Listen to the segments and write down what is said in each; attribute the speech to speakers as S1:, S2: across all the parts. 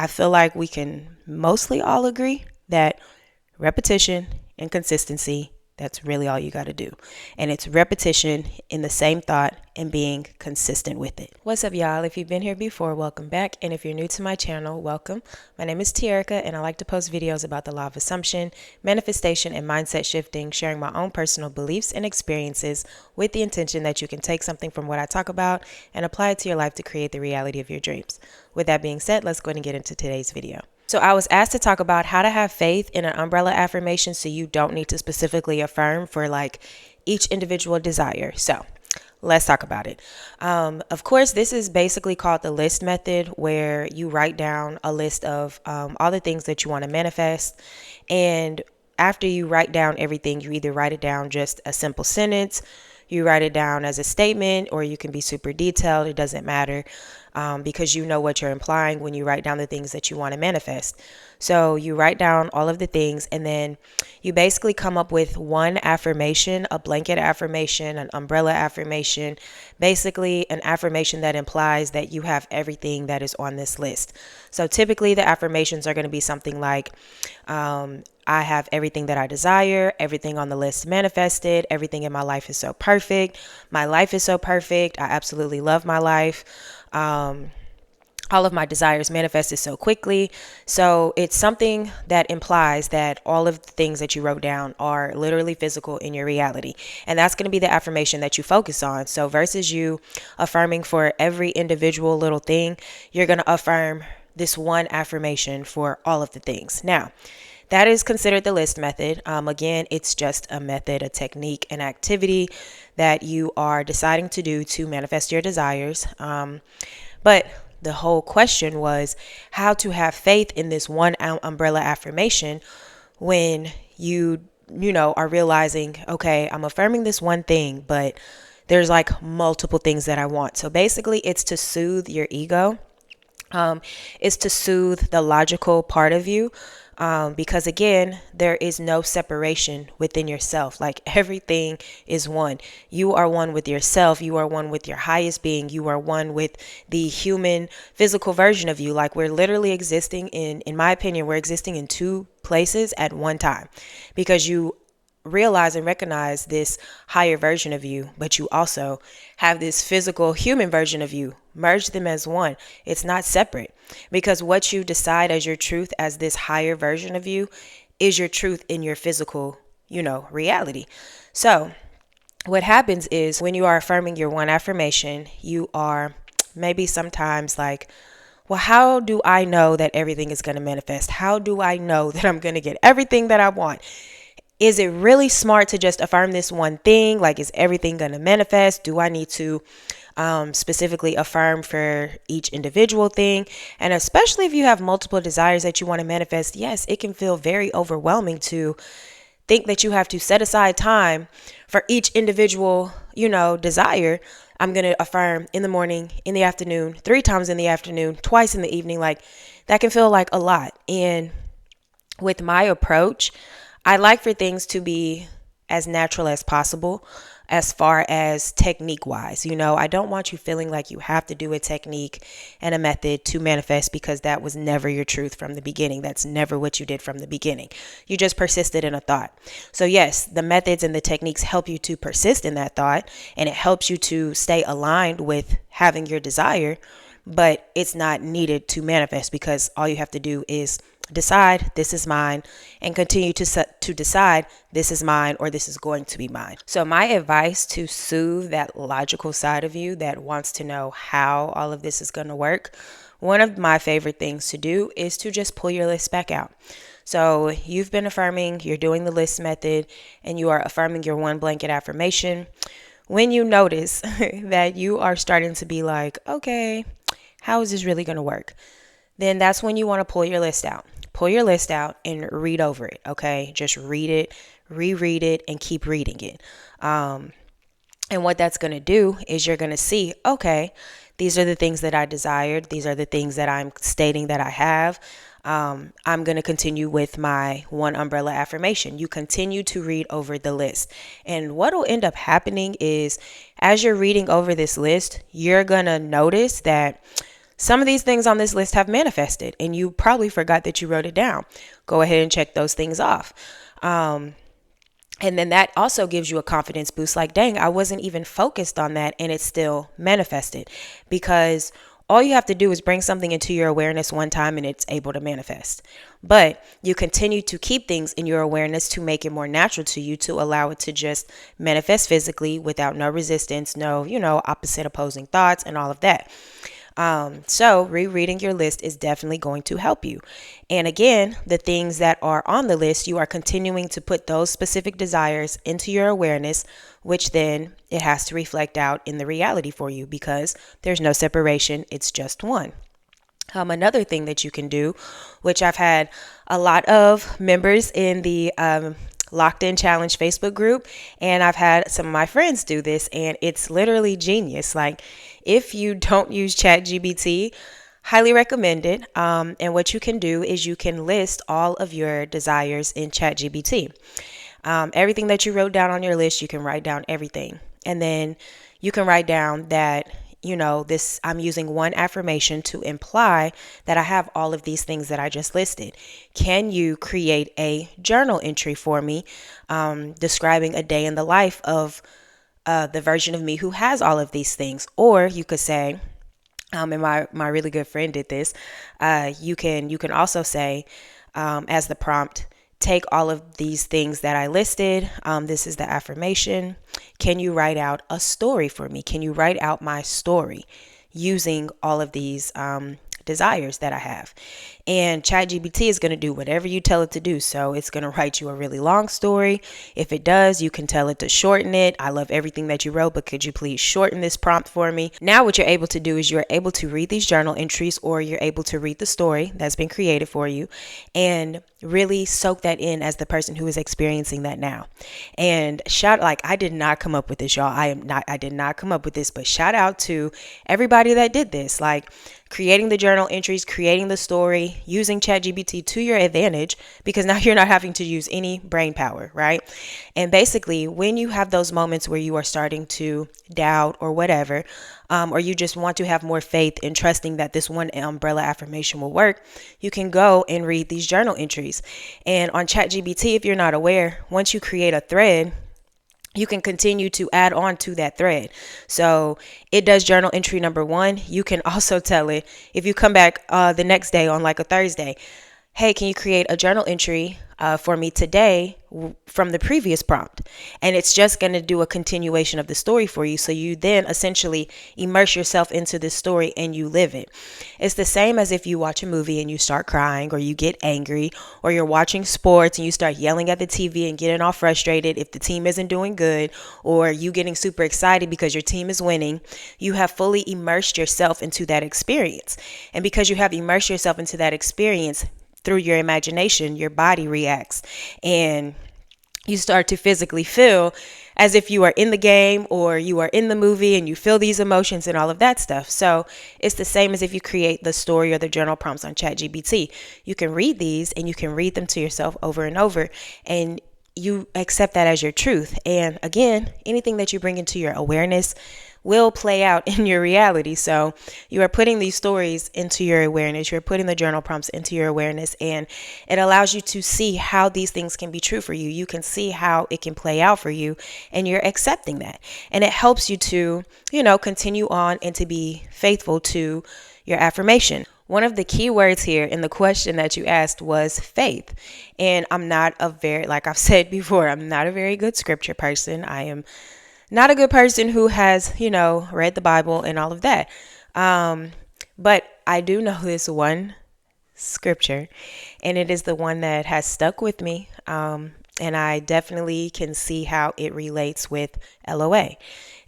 S1: I feel like we can mostly all agree that repetition and consistency, that's really all you got to do. And it's repetition in the same thought and being consistent with it. What's up, y'all? If you've been here before, welcome back. And if you're new to my channel, welcome. My name is Tierica, and I like to post videos about the law of assumption, manifestation, and mindset shifting, sharing my own personal beliefs and experiences with the intention that you can take something from what I talk about and apply it to your life to create the reality of your dreams. With that being said, let's go ahead and get into today's video. So I was asked to talk about how to have faith in an umbrella affirmation so you don't need to specifically affirm for like each individual desire. So let's talk about it. Of course, this is basically called the list method, where you write down a list of all the things that you want to manifest. And after you write down everything, you either write it down just a simple sentence, you write it down as a statement, or you can be super detailed. It doesn't matter. Because you know what you're implying when you write down the things that you want to manifest. So you write down all of the things, and then you basically come up with one affirmation, a blanket affirmation, an umbrella affirmation, basically an affirmation that implies that you have everything that is on this list. So typically the affirmations are going to be something like, I have everything that I desire, everything on the list manifested, everything in my life is so perfect, my life is so perfect, I absolutely love my life. All of my desires manifested so quickly. So it's something that implies that all of the things that you wrote down are literally physical in your reality. And that's going to be the affirmation that you focus on. So versus you affirming for every individual little thing, you're going to affirm this one affirmation for all of the things. Now, that is considered the list method. Again, it's just a method, a technique, an activity that you are deciding to do to manifest your desires. But the whole question was how to have faith in this one umbrella affirmation when you are realizing, okay, I'm affirming this one thing, but there's like multiple things that I want. So basically, it's to soothe your ego. Is to soothe the logical part of you. Because again, there is no separation within yourself. Like everything is one. You are one with yourself. You are one with your highest being. You are one with the human physical version of you. Like we're literally existing in my opinion, we're existing in two places at one time, because you realize and recognize this higher version of you, but you also have this physical human version of you. Merge them as one. It's not separate, because what you decide as your truth as this higher version of you is your truth in your physical, reality. So what happens is when you are affirming your one affirmation, you are maybe sometimes like, well, how do I know that everything is going to manifest? How do I know that I'm going to get everything that I want? Is it really smart to just affirm this one thing? Like, is everything going to manifest? Do I need to specifically affirm for each individual thing? And especially if you have multiple desires that you want to manifest, yes, it can feel very overwhelming to think that you have to set aside time for each individual, desire. I'm going to affirm in the morning, in the afternoon, 3 times in the afternoon, twice in the evening. Like that can feel like a lot. And with my approach, I like for things to be as natural as possible as far as technique wise. I don't want you feeling like you have to do a technique and a method to manifest, because that was never your truth from the beginning. That's never what you did from the beginning. You just persisted in a thought. So yes, the methods and the techniques help you to persist in that thought, and it helps you to stay aligned with having your desire, but it's not needed to manifest, because all you have to do is decide this is mine and continue to decide this is mine or this is going to be mine. So my advice to soothe that logical side of you that wants to know how all of this is going to work, one of my favorite things to do is to just pull your list back out. So you've been affirming, you're doing the list method, and you are affirming your one blanket affirmation. When you notice that you are starting to be like, okay, how is this really going to work? Then that's when you want to pull your list out. Pull your list out and read over it, okay? Just read it, reread it, and keep reading it. And what that's going to do is you're going to see, okay, these are the things that I desired. These are the things that I'm stating that I have. I'm going to continue with my one umbrella affirmation. You continue to read over the list. And what will end up happening is as you're reading over this list, you're going to notice that some of these things on this list have manifested, and you probably forgot that you wrote it down. Go ahead and check those things off. And then that also gives you a confidence boost, like, dang, I wasn't even focused on that and it still manifested, because all you have to do is bring something into your awareness one time and it's able to manifest. But you continue to keep things in your awareness to make it more natural to you, to allow it to just manifest physically without no resistance, no, opposite opposing thoughts and all of that. So rereading your list is definitely going to help you. And again, the things that are on the list, you are continuing to put those specific desires into your awareness, which then it has to reflect out in the reality for you, because there's no separation. It's just one. Another thing that you can do, which I've had a lot of members in the Locked In Challenge Facebook group, and I've had some of my friends do this, and it's literally genius. Like, if you don't use ChatGPT, highly recommend it. And what you can do is you can list all of your desires in ChatGPT. Everything that you wrote down on your list, you can write down everything. And then you can write down that, I'm using one affirmation to imply that I have all of these things that I just listed. Can you create a journal entry for me, describing a day in the life of the version of me who has all of these things? Or you could say, and my really good friend did this, you can also say, as the prompt, take all of these things that I listed. This is the affirmation. Can you write out a story for me? Can you write out my story using all of these desires that I have? And ChatGPT is going to do whatever you tell it to do. So it's going to write you a really long story. If it does, you can tell it to shorten it. I love everything that you wrote, but could you please shorten this prompt for me? Now what you're able to do is you're able to read these journal entries, or you're able to read the story that's been created for you and really soak that in as the person who is experiencing that now. And I did not come up with this, y'all. I did not come up with this, but shout out to everybody that did this. Like, creating the journal entries, creating the story, using ChatGPT to your advantage, because now you're not having to use any brain power, right? And basically, when you have those moments where you are starting to doubt or whatever, or you just want to have more faith in trusting that this one umbrella affirmation will work, you can go and read these journal entries. And on ChatGPT, if you're not aware, once you create a thread, you can continue to add on to that thread. So it does journal entry number 1. You can also tell it, if you come back the next day on like a Thursday, hey, can you create a journal entry for me today from the previous prompt? And it's just going to do a continuation of the story for you. So you then essentially immerse yourself into this story and you live it. It's the same as if you watch a movie and you start crying, or you get angry, or you're watching sports and you start yelling at the TV and getting all frustrated if the team isn't doing good, or you getting super excited because your team is winning. You have fully immersed yourself into that experience. And because you have immersed yourself into that experience, through your imagination, your body reacts, and you start to physically feel as if you are in the game or you are in the movie, and you feel these emotions and all of that stuff. So it's the same as if you create the story or the journal prompts on ChatGPT. You can read these and you can read them to yourself over and over, and you accept that as your truth. And again, anything that you bring into your awareness will play out in your reality. So you are putting these stories into your awareness. You're putting the journal prompts into your awareness, and it allows you to see how these things can be true for you. You can see how it can play out for you, and you're accepting that. And it helps you to, continue on and to be faithful to your affirmation. One of the key words here in the question that you asked was faith. And like I've said before, I'm not a very good scripture person. I am not a good person who has, read the Bible and all of that. But I do know this one scripture, and it is the one that has stuck with me. And I definitely can see how it relates with LOA.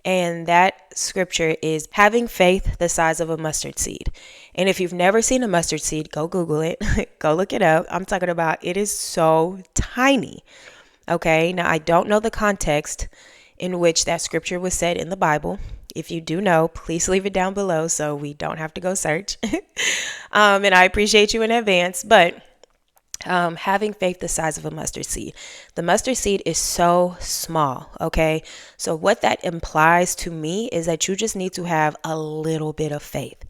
S1: And that scripture is having faith the size of a mustard seed. And if you've never seen a mustard seed, go Google it. Go look it up. I'm talking about, it is so tiny. Okay. Now, I don't know the context in which that scripture was said in the Bible. If you do know, please leave it down below so we don't have to go search. And I appreciate you in advance. But having faith the size of a mustard seed. The mustard seed is so small, okay? So what that implies to me is that you just need to have a little bit of faith.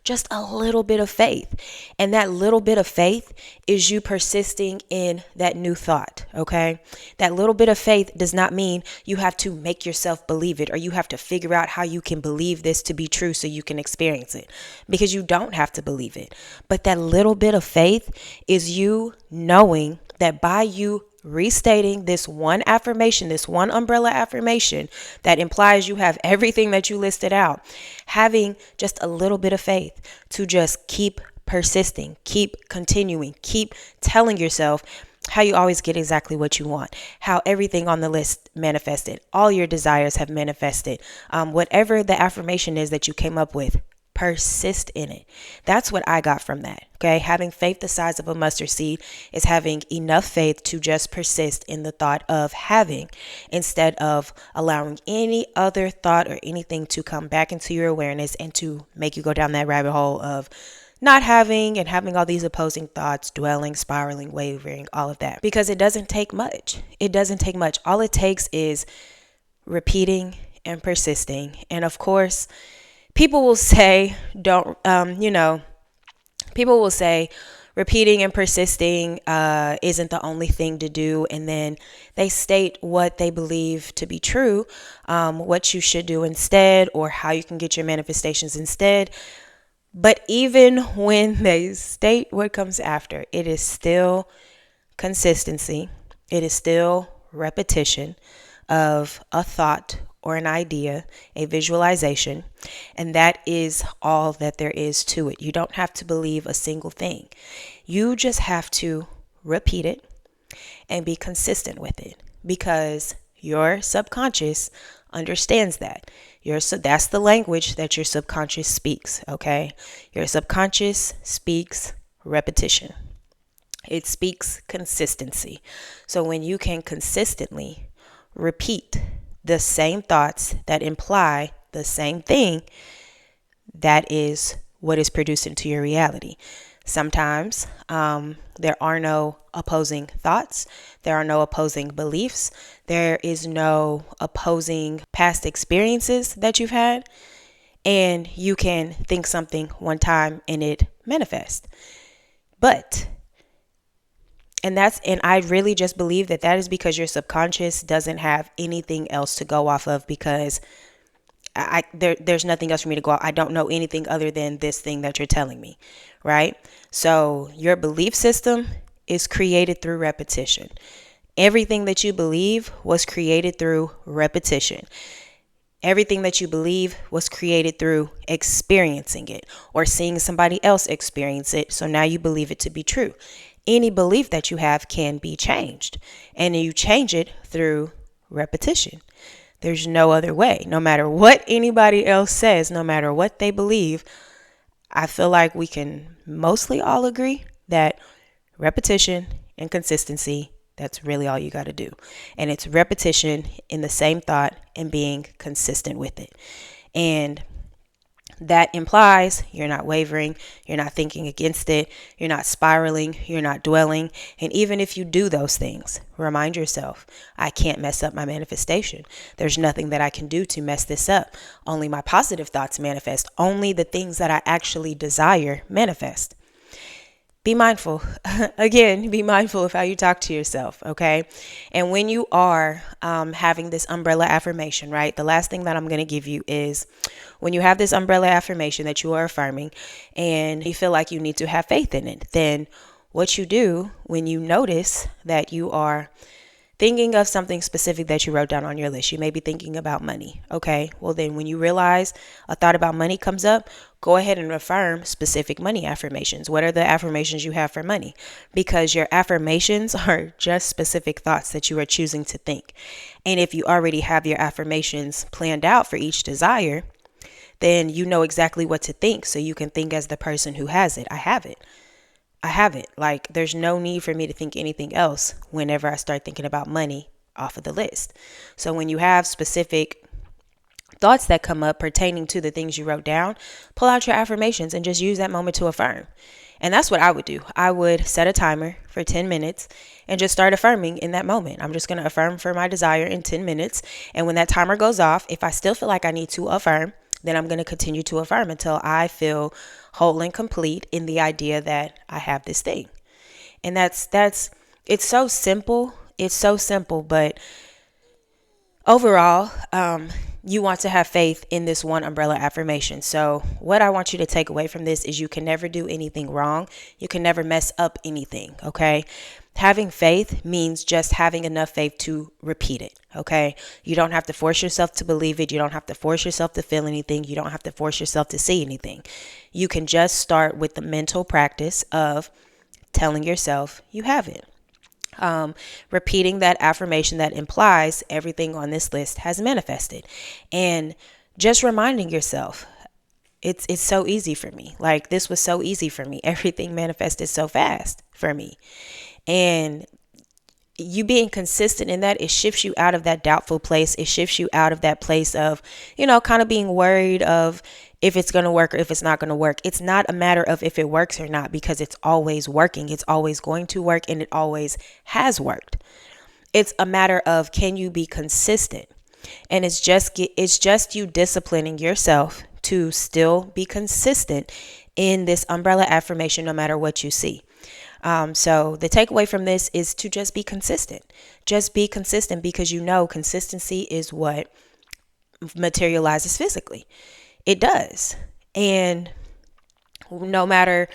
S1: just a little bit of faith. And that little bit of faith is you persisting in that new thought, okay? That little bit of faith does not mean you have to make yourself believe it or you have to figure out how you can believe this to be true so you can experience it, because you don't have to believe it. But that little bit of faith is you knowing that by you restating this one affirmation, this one umbrella affirmation that implies you have everything that you listed out, having just a little bit of faith to just keep persisting, keep continuing, keep telling yourself how you always get exactly what you want, how everything on the list manifested, all your desires have manifested, whatever the affirmation is that you came up with. Persist in it. That's what I got from that. Okay. Having faith the size of a mustard seed is having enough faith to just persist in the thought of having, instead of allowing any other thought or anything to come back into your awareness and to make you go down that rabbit hole of not having and having all these opposing thoughts, dwelling, spiraling, wavering, all of that. Because it doesn't take much. It doesn't take much. All it takes is repeating and persisting. And of course, people will say, people will say repeating and persisting isn't the only thing to do. And then they state what they believe to be true, what you should do instead, or how you can get your manifestations instead. But even when they state what comes after, it is still consistency. It is still repetition of a thought or an idea, a visualization, and that is all that there is to it. You don't have to believe a single thing. You just have to repeat it and be consistent with it, because your subconscious understands that. That's the language that your subconscious speaks, okay? Your subconscious speaks repetition. It speaks consistency. So when you can consistently repeat the same thoughts that imply the same thing, that is what is produced into your reality. Sometimes there are no opposing thoughts. There are no opposing beliefs. There is no opposing past experiences that you've had. And you can think something one time and it manifests. And I really just believe that is because your subconscious doesn't have anything else to go off of, because there's nothing else for me to go off. I don't know anything other than this thing that you're telling me, right? So your belief system is created through repetition. Everything that you believe was created through repetition. Everything that you believe was created through experiencing it or seeing somebody else experience it. So now you believe it to be true. Any belief that you have can be changed, and you change it through repetition. There's no other way. No matter what anybody else says, no matter what they believe, I feel like we can mostly all agree that repetition and consistency, that's really all you got to do. And it's repetition in the same thought and being consistent with it. And that implies you're not wavering, you're not thinking against it, you're not spiraling, you're not dwelling. And even if you do those things, remind yourself, I can't mess up my manifestation. There's nothing that I can do to mess this up. Only my positive thoughts manifest. Only the things that I actually desire manifest. Be mindful. Again, be mindful of how you talk to yourself, okay? And when you are having this umbrella affirmation, right? The last thing that I'm going to give you is when you have this umbrella affirmation that you are affirming and you feel like you need to have faith in it, then what you do when you notice that you are thinking of something specific that you wrote down on your list. You may be thinking about money. Okay. Well, then when you realize a thought about money comes up, go ahead and affirm specific money affirmations. What are the affirmations you have for money? Because your affirmations are just specific thoughts that you are choosing to think. And if you already have your affirmations planned out for each desire, then you know exactly what to think. So you can think as the person who has it. I have it. Like, there's no need for me to think anything else whenever I start thinking about money off of the list. So when you have specific thoughts that come up pertaining to the things you wrote down, pull out your affirmations and just use that moment to affirm. And that's what I would do. I would set a timer for 10 minutes and just start affirming in that moment. I'm just going to affirm for my desire in 10 minutes. And when that timer goes off, if I still feel like I need to affirm, then I'm going to continue to affirm until I feel whole and complete in the idea that I have this thing. And that's it's so simple. It's so simple, but overall, you want to have faith in this one umbrella affirmation. So what I want you to take away from this is you can never do anything wrong. You can never mess up anything. Okay. Having faith means just having enough faith to repeat it. Okay. You don't have to force yourself to believe it. You don't have to force yourself to feel anything. You don't have to force yourself to see anything. You can just start with the mental practice of telling yourself you have it. Repeating that affirmation that implies everything on this list has manifested, and just reminding yourself it's so easy for me. Like, this was so easy for me. Everything manifested so fast for me. And you being consistent in that, it shifts you out of that doubtful place. It shifts you out of that place of, kind of being worried of if it's going to work or if it's not going to work. It's not a matter of if it works or not, because it's always working. It's always going to work, and it always has worked. It's a matter of, can you be consistent? And it's just you disciplining yourself to still be consistent in this umbrella affirmation, no matter what you see. So the takeaway from this is to just be consistent. Just be consistent, because consistency is what materializes physically. It does. And no matter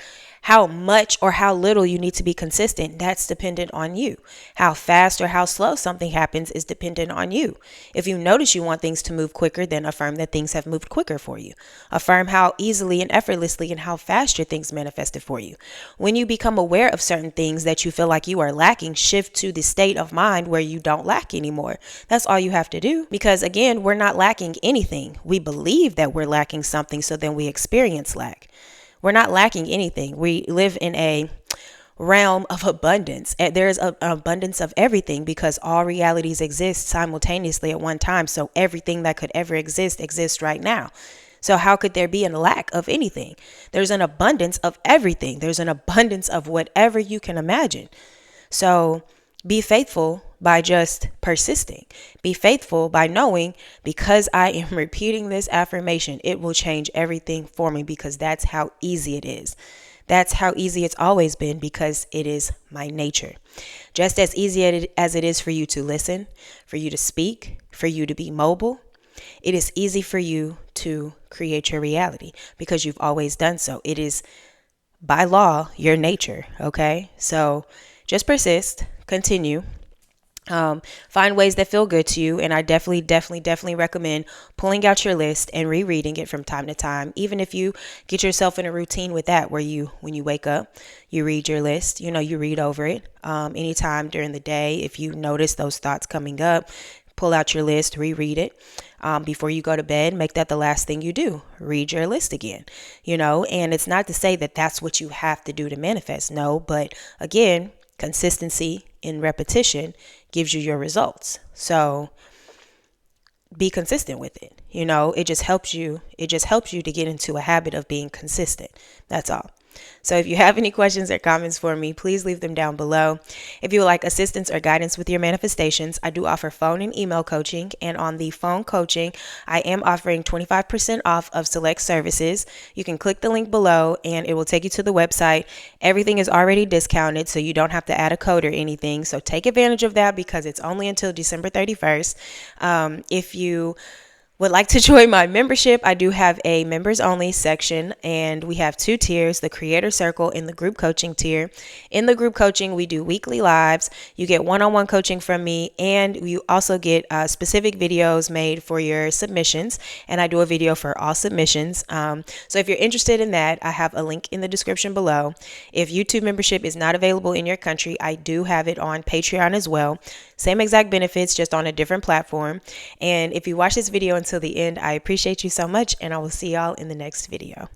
S1: how much or how little you need to be consistent, that's dependent on you. How fast or how slow something happens is dependent on you. If you notice you want things to move quicker, then affirm that things have moved quicker for you. Affirm how easily and effortlessly and how fast your things manifested for you. When you become aware of certain things that you feel like you are lacking, shift to the state of mind where you don't lack anymore. That's all you have to do. Because again, we're not lacking anything. We believe that we're lacking something, so then we experience lack. We're not lacking anything. We live in a realm of abundance. There is an abundance of everything, because all realities exist simultaneously at one time. So everything that could ever exist exists right now. So how could there be a lack of anything? There's an abundance of everything. There's an abundance of whatever you can imagine. So be faithful by just persisting. Be faithful by knowing, because I am repeating this affirmation, it will change everything for me, because that's how easy it is. That's how easy it's always been, because it is my nature. Just as easy as it is for you to listen, for you to speak, for you to be mobile, it is easy for you to create your reality, because you've always done so. It is by law your nature. Okay, so just persist, continue. Find ways that feel good to you. And I definitely recommend pulling out your list and rereading it from time to time. Even if you get yourself in a routine with that, where when you wake up, you read your list, you read over it. Anytime during the day, if you notice those thoughts coming up, pull out your list, reread it. Before you go to bed, make that the last thing you do. Read your list again, and it's not to say that that's what you have to do to manifest. No, but again, consistency in repetition gives you your results. So be consistent with it. It just helps you to get into a habit of being consistent. That's all. So if you have any questions or comments for me, please leave them down below. If you would like assistance or guidance with your manifestations, I do offer phone and email coaching. And on the phone coaching, I am offering 25% off of select services. You can click the link below and it will take you to the website. Everything is already discounted, so you don't have to add a code or anything. So take advantage of that, because it's only until December 31st. If you would like to join my membership, I do have a members only section, and we have 2 tiers, the creator circle and the group coaching tier. In the group coaching, we do weekly lives. You get one-on-one coaching from me, and you also get specific videos made for your submissions, and I do a video for all submissions. So if you're interested in that, I have a link in the description below. If YouTube membership is not available in your country, I do have it on Patreon as well. Same exact benefits, just on a different platform. And if you watch this video until the end, I appreciate you so much, and I will see y'all in the next video.